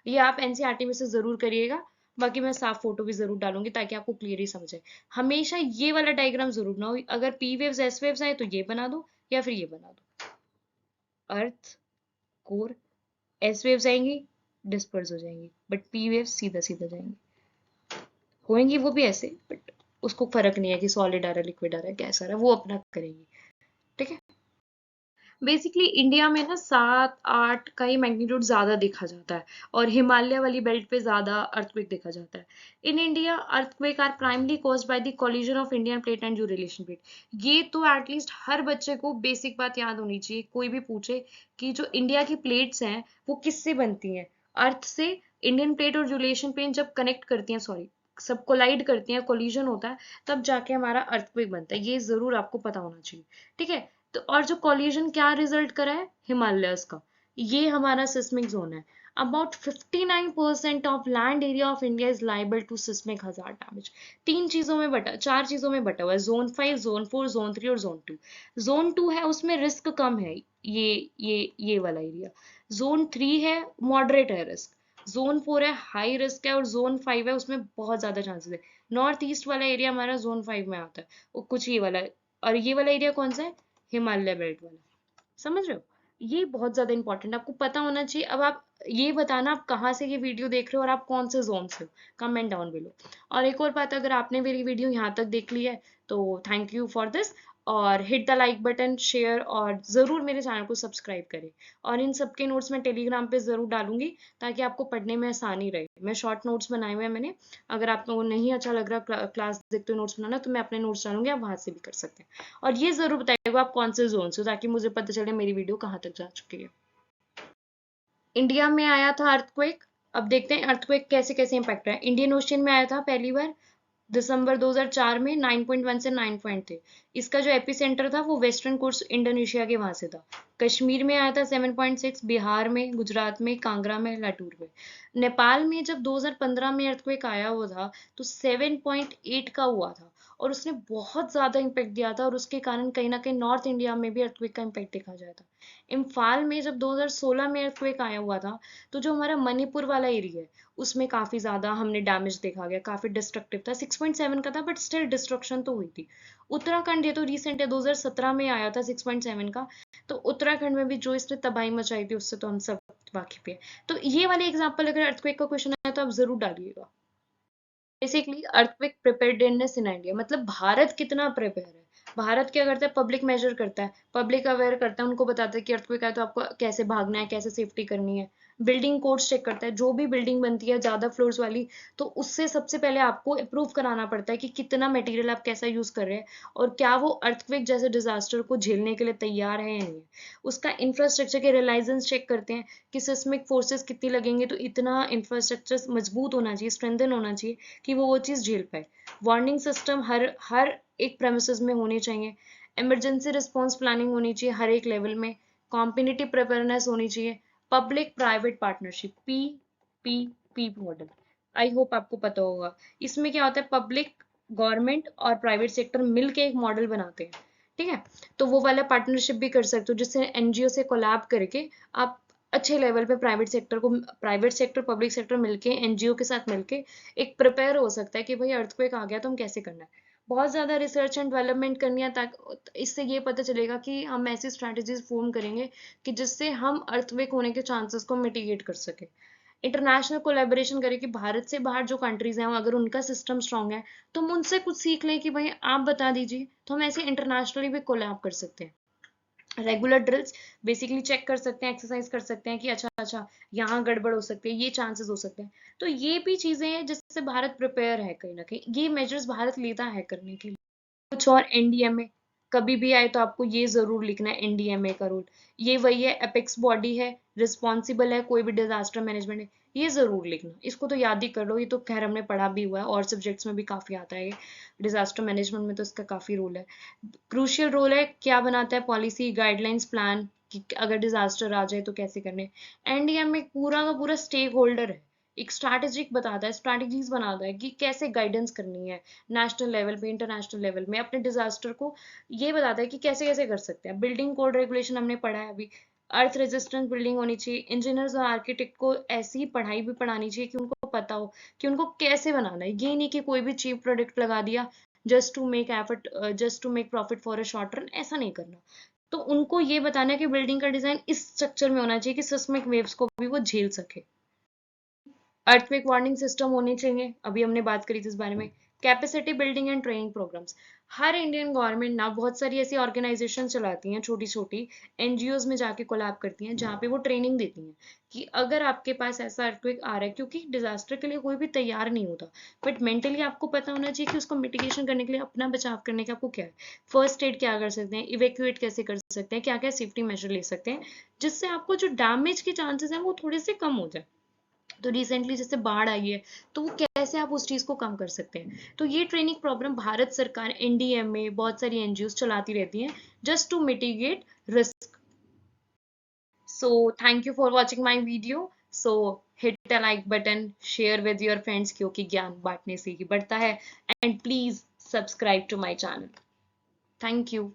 ये आप एनसीईआरटी में से जरूर करिएगा, बाकी मैं साफ फोटो भी जरूर डालूंगी ताकि आपको क्लियरली समझ आए। हमेशा ये वाला डायग्राम जरूर ना हो, अगर पी वेव्स एस वेव्स आए तो ये बना दो या फिर ये बना दो। अर्थ, कोर, एस वेव्स आएंगी डिस्पर्स हो जाएंगी, बट पी वेव्स सीधा सीधा जाएंगी। होंगी वो भी ऐसे, बट उसको फर्क नहीं है कि सॉलिड आ रहा है, लिक्विड आ रहा है, गैस आ रहा है, वो अपना करेंगी। ठीक है। बेसिकली इंडिया में ना 7-8 का ही मैग्नीट्यूड ज्यादा देखा जाता है, और हिमालय वाली बेल्ट पे ज्यादा अर्थक्वेक देखा जाता है। In India earthquake are primarily caused by the collision of Indian plate and Eurasian plate. ये तो एटलीस्ट हर बच्चे को बेसिक बात याद होनी चाहिए, कोई भी पूछे कि जो इंडिया की प्लेट्स हैं वो किससे बनती हैं, अर्थ से। इंडियन प्लेट और ड्यूरेशन प्लेट जब कनेक्ट करती हैं, सॉरी, सब कोलाइड करती हैं, कोलिजन होता है, तब जाके हमारा अर्थक्वेक बनता है। ये जरूर आपको पता होना चाहिए। ठीक है। तो और जो कॉलिजन क्या रिजल्ट करा है, हिमालयस का, ये हमारा सिस्मिक जोन है। About 59% of land area of India is liable to seismic hazard damage. तीन चीजों में बटा, चार चीजों में बटा हुआ है, जोन 5, जोन 4, जोन 3 और जोन 2। जोन 2 है, उसमें रिस्क कम है, ये वाला एरिया। जोन 3 है, मॉडरेट है रिस्क। जोन 4 है, हाई रिस्क है। और जोन 5 है, उसमें बहुत ज्यादा चांसेस है। नॉर्थ ईस्ट वाला एरिया हमारा जोन 5 में आता है, वो कुछ ये वाला है। और ये वाला एरिया कौन सा है, हिमालय बेल्ट वाला। समझ रहे हो, ये बहुत ज्यादा इंपॉर्टेंट आपको पता होना चाहिए। अब आप ये बताना आप कहाँ से ये वीडियो देख रहे हो और आप कौन से जोन से हो, कमेंट डाउन बिलो। और एक और बात, अगर आपने मेरी वीडियो यहाँ तक देख ली है तो थैंक यू फॉर दिस, और hit the like button, share, और जरूर मेरे चैनल को सब्सक्राइब करें। और इन सबके नोट्स मैं टेलीग्राम पे जरूर डालूंगी ताकि आपको पढ़ने में आसानी रहे। मैं शॉर्ट नोट्स बनाए हुए हैं मैंने, अगर आपको नहीं अच्छा लग रहा क्लास देखते हुए नोट्स बनाना, तो मैं अपने नोट्स डालूंगी, आप वहां से भी कर सकते हैं। और ये जरूर बताइएगा आप कौन से जोन से हो, ताकि मुझे पता चले मेरी वीडियो कहाँ तक जा चुकी है। इंडिया में आया था अर्थक्वेक। अब देखते हैं अर्थक्वेक कैसे कैसे इम्पैक्ट है। इंडियन ओशियन में आया था पहली बार दिसंबर 2004 में, 9.1 से 9 थे। इसका जो एपिसेंटर था वो वेस्टर्न कोर्स इंडोनेशिया के वहां से था। कश्मीर में आया था 7.6, बिहार में, गुजरात में, कांगड़ा में, लातूर में। नेपाल में जब 2015 में अर्थक्वेक आया हुआ था तो 7.8 का हुआ था, और उसने बहुत ज्यादा इम्पैक्ट दिया था, और उसके कारण कहीं ना कहीं नॉर्थ इंडिया में भी अर्थक्वेक का इम्पैक्ट देखा जाता था। इम्फाल में जब 2016 में अर्थक्वेक आया हुआ था, तो जो हमारा मणिपुर वाला एरिया है उसमें काफी ज्यादा हमने डैमेज देखा गया, काफी डिस्ट्रक्टिव था। 6.7 का था, बट स्टिल डिस्ट्रक्शन तो हुई थी। उत्तराखंड ये तो रिसेंट है, 2017 में आया था 6.7 का। तो उत्तराखंड में भी जो इसने तबाही मचाई थी उससे तो हम सब वाकिफ है। तो ये वाले एग्जाम्पल अगर अर्थक्वेक का क्वेश्चन आया तो आप जरूर डालिएगा। Basically earthquake preparedness in India, मतलब भारत कितना प्रिपेयर है। भारत क्या करता है, पब्लिक मेजर करता है, पब्लिक अवेयर करता है, उनको बताता है कि अर्थक्वेक आए तो आपको कैसे भागना है, कैसे सेफ्टी करनी है। बिल्डिंग कोड्स चेक करता है, जो भी बिल्डिंग बनती है ज्यादा फ्लोर्स वाली, तो उससे सबसे पहले आपको अप्रूव कराना पड़ता है कि कितना मटेरियल आप कैसा यूज कर रहे हैं, और क्या वो अर्थक्वेक जैसे डिजास्टर को झेलने के लिए तैयार है या नहीं है। उसका इंफ्रास्ट्रक्चर के रिलाइजेंस चेक करते हैं कि सिस्मिक फोर्सेस कितनी लगेंगे, तो इतना इंफ्रास्ट्रक्चर मजबूत होना चाहिए, स्ट्रेंथन होना चाहिए कि वो चीज झेल पाए। वार्निंग सिस्टम हर हर एक प्रेमिसेस में होने चाहिए। इमरजेंसी रिस्पॉन्स प्लानिंग होनी चाहिए हर एक लेवल में। कॉम्पिटिटिव प्रिपेयरनेस होनी चाहिए। Public private partnership, P model, I hope आपको पता होगा। इसमें क्या होता है, पब्लिक, गवर्नमेंट और प्राइवेट सेक्टर मिलके एक मॉडल बनाते हैं। ठीक है। तो वो वाला पार्टनरशिप भी कर सकते हो, जिससे एनजीओ से कोलैब करके आप अच्छे लेवल पे प्राइवेट सेक्टर पब्लिक सेक्टर मिलके एनजीओ के साथ मिलके एक प्रिपेयर हो सकता है कि भाई अर्थक्वेक आ गया तो हम कैसे करना है। बहुत ज्यादा रिसर्च एंड डेवलपमेंट करनी है, ताकि इससे ये पता चलेगा कि हम ऐसी स्ट्रैटेजीज फॉर्म करेंगे कि जिससे हम अर्थक्वेक होने के चांसेस को मिटिगेट कर सके। इंटरनेशनल कोलैबोरेशन करें कि भारत से बाहर जो कंट्रीज हैं अगर उनका सिस्टम स्ट्रांग है तो हम उनसे कुछ सीख लें कि भाई आप बता दीजिए, तो हम ऐसे इंटरनेशनली भी कोलैब कर सकते हैं। रेगुलर ड्रिल्स बेसिकली चेक कर सकते हैं, एक्सरसाइज कर सकते हैं कि अच्छा अच्छा यहाँ गड़बड़ हो सकती है, ये चांसेस हो सकते हैं। तो ये भी चीजें हैं जिससे भारत प्रिपेयर है, कहीं ना कहीं ये मेजर्स भारत लेता है करने के लिए। कुछ और एनडीएमए, कभी भी आए तो आपको ये जरूर लिखना है एनडीएमए का रूल। ये वही है, एपेक्स बॉडी है, रिस्पॉन्सिबल है कोई भी डिजास्टर मैनेजमेंट है, ये जरूर लिखना। इसको तो याद ही कर लो, ये तो खैर हमने पढ़ा भी हुआ है और सब्जेक्ट्स में भी काफी आता है। डिजास्टर मैनेजमेंट में तो इसका काफी रोल है। क्रूशियल रोल है, क्या बनाता है, पॉलिसी, गाइडलाइंस, प्लान, कि अगर डिजास्टर आ जाए तो कैसे करने। एनडीएमए पूरा का पूरा स्टेक होल्डर है एक स्ट्रैटेजिक बताता है, स्ट्रैटेजीज बनाता है कि कैसे गाइडेंस करनी है नेशनल लेवल पे, इंटरनेशनल लेवल में अपने डिजास्टर को। ये बताता है कि कैसे कैसे कर सकते हैं। बिल्डिंग कोड रेगुलेशन हमने पढ़ा है अभी, अर्थ रेजिस्टेंट बिल्डिंग होनी चाहिए। इंजीनियर्स और आर्किटेक्ट को ऐसी पढ़ाई भी पढ़ानी चाहिए कि उनको पता हो कि उनको कैसे बनाना है। ये नहीं कि कोई भी चीप प्रोडक्ट लगा दिया just to make effort, just to make profit for a short run, ऐसा नहीं करना। तो उनको ये बताना है कि बिल्डिंग का डिजाइन इस स्ट्रक्चर में होना चाहिए कि सिस्मिक वेव्स को भी वो झेल सके। अर्थक्वेक वार्निंग सिस्टम होने चाहिए, अभी हमने बात करी थी इस बारे में। Capacity building and training programs, हर इंडियन गवर्नमेंट ना बहुत सारी ऐसी ऑर्गेनाइजेशन चलाती हैं, छोटी छोटी एनजीओज में जाके कोलैब करती हैं, जहाँ पे वो ट्रेनिंग देती हैं कि अगर आपके पास ऐसा अर्थक्वेक आ रहा है, क्योंकि डिजास्टर के लिए कोई भी तैयार नहीं होता, बट मेंटली आपको पता होना चाहिए कि उसको मिटिगेशन करने के लिए, अपना बचाव करने के आपको क्या है, फर्स्ट एड क्या कर सकते हैं, इवेक्यूएट कैसे कर सकते हैं, क्या क्या सेफ्टी मेजर ले सकते हैं, जिससे आपको जो डैमेज के चांसेस हैं वो थोड़े से कम हो जाए। तो रिसेंटली जैसे बाढ़ आई है, तो वो कैसे आप उस चीज को कम कर सकते हैं। तो ये ट्रेनिंग प्रोग्राम भारत सरकार, एनडीएमए, बहुत सारी एनजीओ चलाती रहती हैं just to mitigate risk. So thank you for watching my video. So hit a like button, share with your friends, क्योंकि ज्ञान बांटने से ही बढ़ता है। And please subscribe to my channel. Thank you.